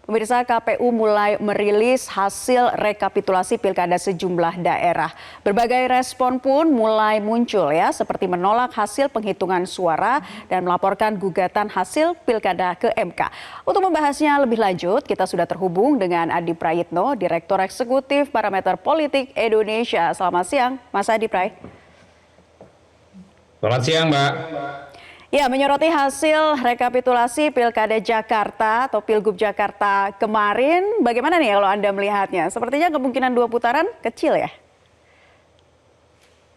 Pemirsa, KPU mulai merilis hasil rekapitulasi pilkada sejumlah daerah. Berbagai respon pun mulai muncul ya, seperti menolak hasil penghitungan suara dan melaporkan gugatan hasil pilkada ke MK. Untuk membahasnya lebih lanjut, kita sudah terhubung dengan Adi Prayitno, Direktur Eksekutif Parameter Politik Indonesia. Selamat siang, Mas Adi Pray. Selamat siang, Mbak. Ya, menyoroti hasil rekapitulasi Pilkada Jakarta atau Pilgub Jakarta kemarin, bagaimana nih kalau Anda melihatnya? Sepertinya kemungkinan 2 putaran kecil ya?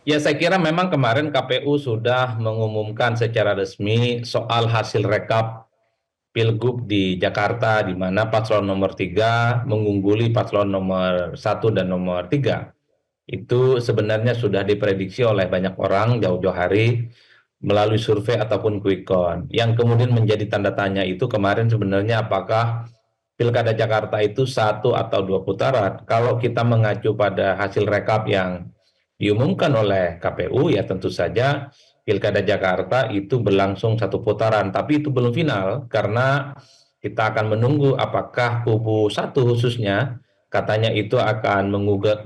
Ya, saya kira memang kemarin KPU sudah mengumumkan secara resmi soal hasil rekap Pilgub di Jakarta, di mana paslon nomor 3 mengungguli paslon nomor 1 dan nomor 3. Itu sebenarnya sudah diprediksi oleh banyak orang jauh-jauh hari melalui survei ataupun quick count. Yang kemudian menjadi tanda tanya itu kemarin sebenarnya apakah Pilkada Jakarta itu 1 atau 2 putaran. Kalau kita mengacu pada hasil rekap yang diumumkan oleh KPU, ya tentu saja Pilkada Jakarta itu berlangsung 1 putaran, tapi itu belum final karena kita akan menunggu apakah kubu 1 khususnya katanya itu akan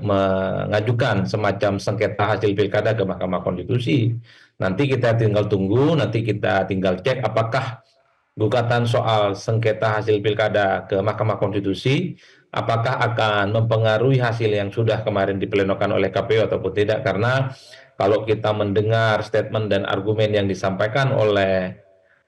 mengajukan semacam sengketa hasil pilkada ke Mahkamah Konstitusi. Nanti kita tinggal tunggu, nanti kita tinggal cek apakah gugatan soal sengketa hasil pilkada ke Mahkamah Konstitusi apakah akan mempengaruhi hasil yang sudah kemarin diplenokan oleh KPU ataupun tidak. Karena kalau kita mendengar statement dan argumen yang disampaikan oleh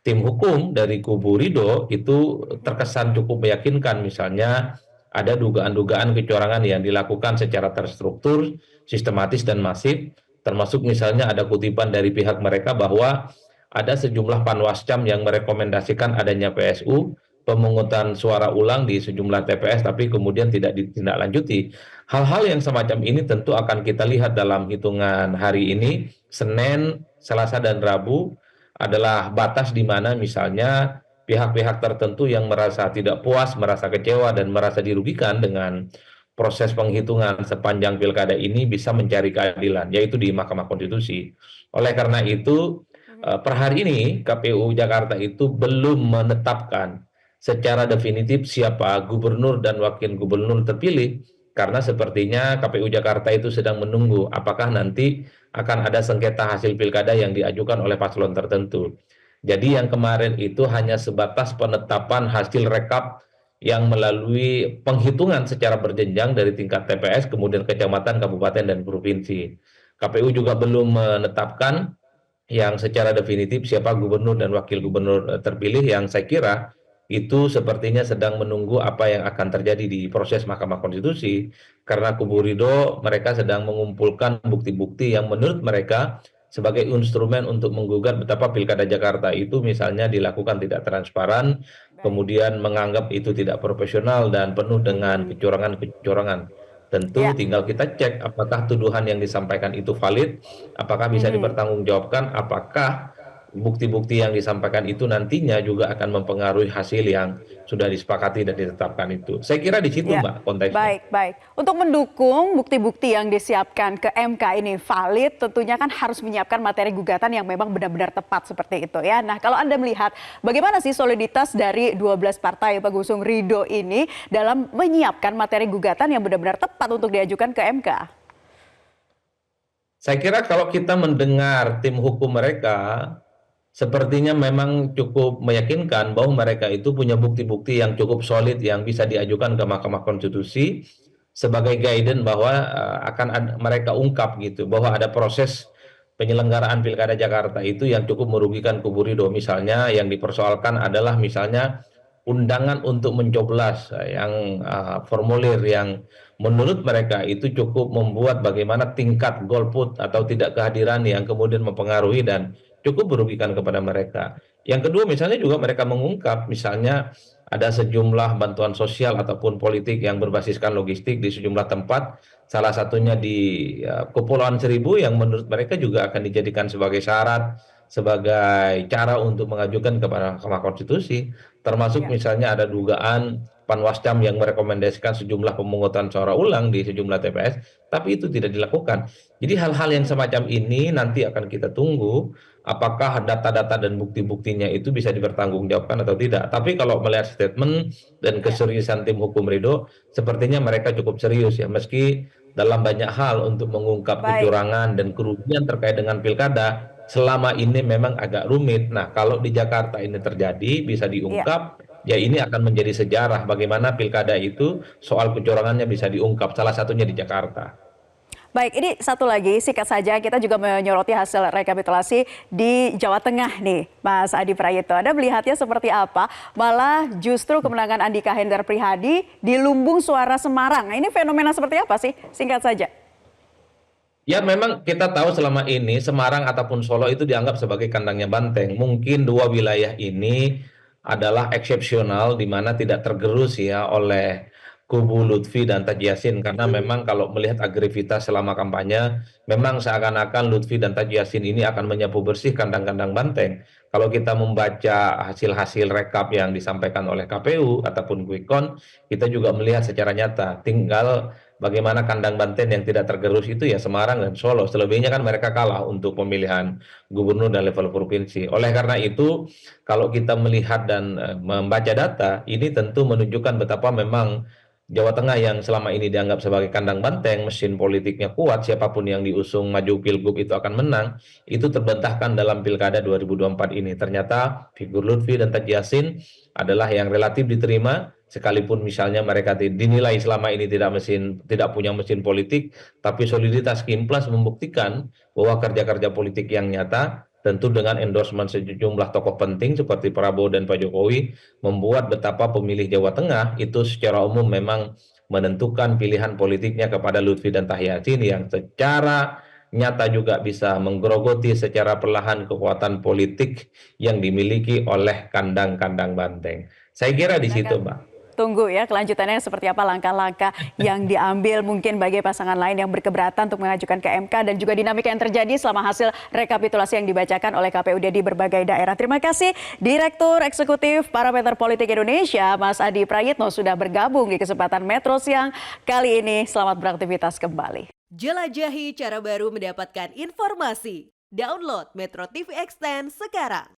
tim hukum dari kubu Ridho itu terkesan cukup meyakinkan, misalnya ada dugaan-dugaan kecurangan yang dilakukan secara terstruktur, sistematis dan masif, termasuk misalnya ada kutipan dari pihak mereka bahwa ada sejumlah panwascam yang merekomendasikan adanya PSU, pemungutan suara ulang di sejumlah TPS, tapi kemudian tidak ditindaklanjuti. Hal-hal yang semacam ini tentu akan kita lihat dalam hitungan hari ini, Senin, Selasa, dan Rabu adalah batas di mana misalnya pihak-pihak tertentu yang merasa tidak puas, merasa kecewa, dan merasa dirugikan dengan proses penghitungan sepanjang pilkada ini bisa mencari keadilan, yaitu di Mahkamah Konstitusi. Oleh karena itu, per hari ini KPU Jakarta itu belum menetapkan secara definitif siapa gubernur dan wakil gubernur terpilih, karena sepertinya KPU Jakarta itu sedang menunggu apakah nanti akan ada sengketa hasil pilkada yang diajukan oleh paslon tertentu. Jadi yang kemarin itu hanya sebatas penetapan hasil rekap yang melalui penghitungan secara berjenjang dari tingkat TPS, kemudian kecamatan, kabupaten, dan provinsi. KPU juga belum menetapkan yang secara definitif siapa gubernur dan wakil gubernur terpilih, yang saya kira itu sepertinya sedang menunggu apa yang akan terjadi di proses Mahkamah Konstitusi, karena kubu Ridho mereka sedang mengumpulkan bukti-bukti yang menurut mereka sebagai instrumen untuk menggugat betapa Pilkada Jakarta itu misalnya dilakukan tidak transparan, kemudian menganggap itu tidak profesional dan penuh dengan kecurangan-kecurangan. Tentu Ya. tinggal kita cek apakah tuduhan yang disampaikan itu valid, apakah bisa dipertanggungjawabkan, apakah bukti-bukti yang disampaikan itu nantinya juga akan mempengaruhi hasil yang sudah disepakati dan ditetapkan itu. Saya kira di situ, Ya, Mbak, konteksnya. baik. Untuk mendukung bukti-bukti yang disiapkan ke MK ini valid, tentunya kan harus menyiapkan materi gugatan yang memang benar-benar tepat seperti itu ya. Nah, kalau Anda melihat bagaimana sih soliditas dari 12 partai pengusung Ridho ini dalam menyiapkan materi gugatan yang benar-benar tepat untuk diajukan ke MK? Saya kira kalau kita mendengar tim hukum mereka, sepertinya memang cukup meyakinkan bahwa mereka itu punya bukti-bukti yang cukup solid yang bisa diajukan ke Mahkamah Konstitusi sebagai guidance bahwa mereka ungkap gitu bahwa ada proses penyelenggaraan Pilkada Jakarta itu yang cukup merugikan kubu Ridho. Misalnya yang dipersoalkan adalah misalnya undangan untuk mencoblos, yang formulir yang menurut mereka itu cukup membuat bagaimana tingkat golput atau tidak kehadiran yang kemudian mempengaruhi dan cukup merugikan kepada mereka. Yang kedua misalnya juga mereka mengungkap misalnya ada sejumlah bantuan sosial ataupun politik yang berbasiskan logistik di sejumlah tempat, salah satunya di Kepulauan Seribu, yang menurut mereka juga akan dijadikan sebagai syarat, sebagai cara untuk mengajukan kepada Mahkamah Konstitusi, termasuk Ya. misalnya ada dugaan Panwascam yang merekomendasikan sejumlah pemungutan suara ulang di sejumlah TPS, tapi itu tidak dilakukan. Jadi hal-hal yang semacam ini nanti akan kita tunggu apakah data-data dan bukti-buktinya itu bisa dipertanggungjawabkan atau tidak. Tapi kalau melihat statement dan Ya, keseriusan tim hukum Ridho, sepertinya mereka cukup serius ya, meski dalam banyak hal untuk mengungkap baik. kecurangan dan kerugian terkait dengan pilkada selama ini memang agak rumit. Nah, kalau di Jakarta ini terjadi bisa Iya. diungkap, ya ini akan menjadi sejarah bagaimana pilkada itu soal kecurangannya bisa diungkap, salah satunya di Jakarta. Baik, ini satu lagi singkat saja kita juga menyoroti hasil rekapitulasi di Jawa Tengah nih, Mas Adi Prayitno. Anda melihatnya seperti apa? Malah justru kemenangan Andika Hendar Prihadi di lumbung suara Semarang. Nah, ini fenomena seperti apa sih? Singkat saja. Ya memang kita tahu selama ini Semarang ataupun Solo itu dianggap sebagai kandangnya Banteng. Mungkin dua wilayah ini adalah eksepsional di mana tidak tergerus ya oleh kubu Lutfi dan Taji Yassin karena memang kalau melihat agresivitas selama kampanye memang seakan-akan Lutfi dan Taji Yassin ini akan menyapu bersih kandang-kandang Banteng. Kalau kita membaca hasil-hasil rekap yang disampaikan oleh KPU ataupun Quick Count, kita juga melihat secara nyata tinggal bagaimana kandang Banten yang tidak tergerus itu ya Semarang dan Solo. Selebihnya kan mereka kalah untuk pemilihan gubernur dan level provinsi. Oleh karena itu, kalau kita melihat dan membaca data, ini tentu menunjukkan betapa memang Jawa Tengah yang selama ini dianggap sebagai kandang banteng, mesin politiknya kuat, siapapun yang diusung maju pilgub itu akan menang, itu terbantahkan dalam pilkada 2024 ini. Ternyata figur Lutfi dan Taji Yassin adalah yang relatif diterima, sekalipun misalnya mereka dinilai selama ini tidak punya mesin politik, tapi soliditas Kimplas membuktikan bahwa kerja-kerja politik yang nyata tentu dengan endorsement sejumlah tokoh penting seperti Prabowo dan Pak Jokowi membuat betapa pemilih Jawa Tengah itu secara umum memang menentukan pilihan politiknya kepada Lutfi dan Tahiyasin yang secara nyata juga bisa menggerogoti secara perlahan kekuatan politik yang dimiliki oleh kandang-kandang banteng. Saya kira di Kita akan situ, Mbak. tunggu ya kelanjutannya seperti apa langkah-langkah yang diambil mungkin bagi pasangan lain yang berkeberatan untuk mengajukan ke MK dan juga dinamika yang terjadi selama hasil rekapitulasi yang dibacakan oleh KPUD di berbagai daerah. Terima kasih Direktur Eksekutif Parameter Politik Indonesia, Mas Adi Prayitno sudah bergabung di kesempatan Metro Siang kali ini. Selamat beraktivitas kembali. Jelajahi cara baru mendapatkan informasi. Download Metro TV Extend sekarang.